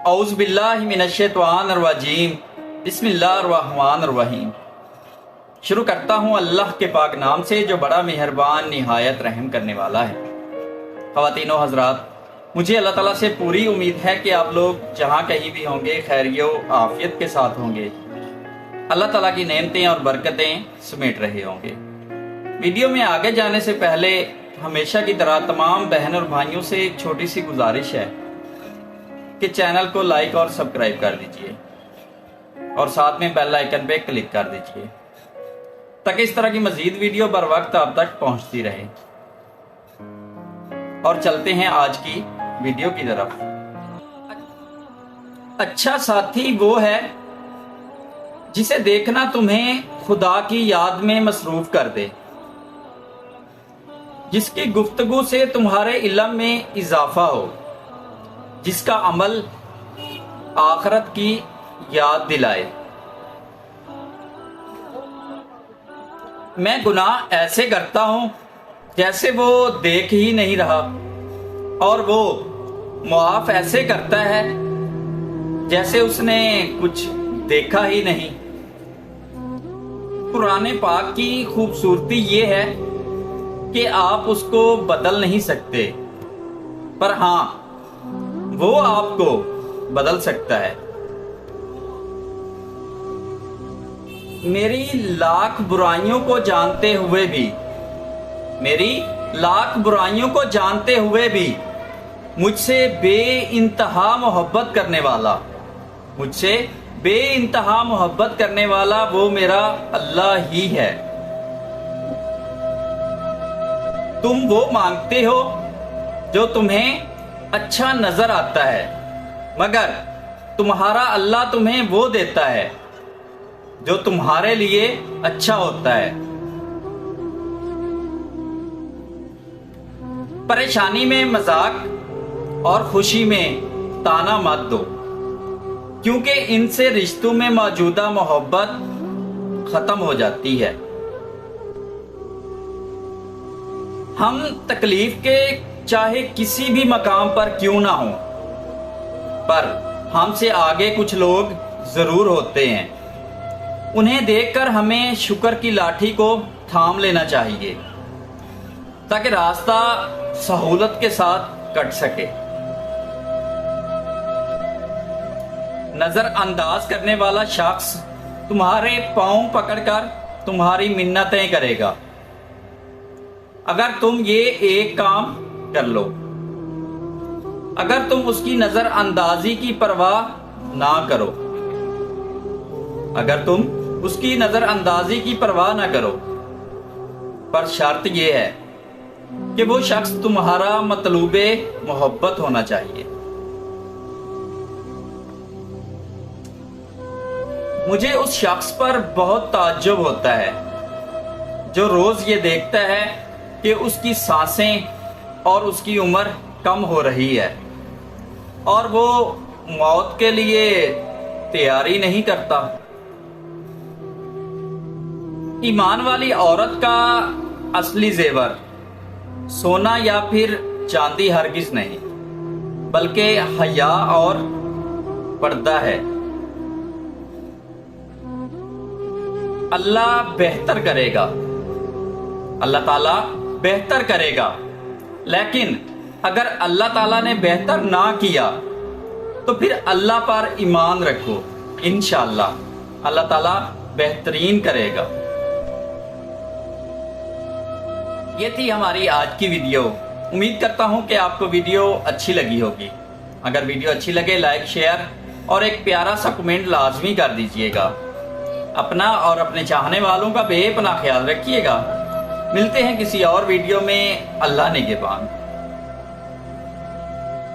اعوذ باللہ من الشیطان الرجیم بسم اللہ الرحمن الرحیم۔ شروع کرتا ہوں اللہ کے پاک نام سے جو بڑا مہربان نہایت رحم کرنے والا ہے۔ خواتین و حضرات، مجھے اللہ تعالیٰ سے پوری امید ہے کہ آپ لوگ جہاں کہیں بھی ہوں گے خیریت و عافیت کے ساتھ ہوں گے، اللہ تعالیٰ کی نعمتیں اور برکتیں سمیٹ رہے ہوں گے۔ ویڈیو میں آگے جانے سے پہلے ہمیشہ کی طرح تمام بہن اور بھائیوں سے ایک چھوٹی سی گزارش ہے کہ چینل کو لائک اور سبسکرائب کر دیجئے اور ساتھ میں بیل آئیکن پہ کلک کر دیجئے تاکہ اس طرح کی مزید ویڈیو بر وقت آپ تک پہنچتی رہے۔ اور چلتے ہیں آج کی ویڈیو کی طرف۔ اچھا ساتھی وہ ہے جسے دیکھنا تمہیں خدا کی یاد میں مصروف کر دے، جس کی گفتگو سے تمہارے علم میں اضافہ ہو، جس کا عمل آخرت کی یاد دلائے۔ میں گناہ ایسے کرتا ہوں جیسے وہ دیکھ ہی نہیں رہا، اور وہ معاف ایسے کرتا ہے جیسے اس نے کچھ دیکھا ہی نہیں۔ قرآن پاک کی خوبصورتی یہ ہے کہ آپ اس کو بدل نہیں سکتے، پر ہاں وہ آپ کو بدل سکتا ہے۔ میری لاکھ برائیوں کو جانتے ہوئے بھی مجھ سے بے انتہا محبت کرنے والا وہ میرا اللہ ہی ہے۔ تم وہ مانگتے ہو جو تمہیں اچھا نظر آتا ہے، مگر تمہارا اللہ تمہیں وہ دیتا ہے جو تمہارے لیے اچھا ہوتا ہے۔ پریشانی میں مذاق اور خوشی میں تانا مت دو، کیونکہ ان سے رشتوں میں موجودہ محبت ختم ہو جاتی ہے۔ ہم تکلیف کے چاہے کسی بھی مقام پر کیوں نہ ہوں، پر ہم سے آگے کچھ لوگ ضرور ہوتے ہیں۔ انہیں دیکھ کر ہمیں شکر کی لاٹھی کو تھام لینا چاہیے تاکہ راستہ سہولت کے ساتھ کٹ سکے۔ نظر انداز کرنے والا شخص تمہارے پاؤں پکڑ کر تمہاری منتیں کرے گا اگر تم یہ ایک کام کر لو۔ اگر تم اس کی نظر اندازی کی پرواہ نہ کرو پر شرط یہ ہے کہ وہ شخص تمہارا مطلوب محبت ہونا چاہیے۔ مجھے اس شخص پر بہت تعجب ہوتا ہے جو روز یہ دیکھتا ہے کہ اس کی سانسیں اور اس کی عمر کم ہو رہی ہے اور وہ موت کے لیے تیاری نہیں کرتا۔ ایمان والی عورت کا اصلی زیور سونا یا پھر چاندی ہرگز نہیں، بلکہ حیا اور پردہ ہے۔ اللہ تعالیٰ بہتر کرے گا، لیکن اگر اللہ تعالیٰ نے بہتر نہ کیا تو پھر اللہ پر ایمان رکھو، انشاءاللہ اللہ تعالیٰ بہترین کرے گا۔ یہ تھی ہماری آج کی ویڈیو۔ امید کرتا ہوں کہ آپ کو ویڈیو اچھی لگی ہوگی۔ اگر ویڈیو اچھی لگے لائک، شیئر اور ایک پیارا سا کمنٹ لازمی کر دیجئے گا۔ اپنا اور اپنے چاہنے والوں کا بے پناہ خیال رکھیے گا۔ ملتے ہیں کسی اور ویڈیو میں۔ اللہ نگہبان۔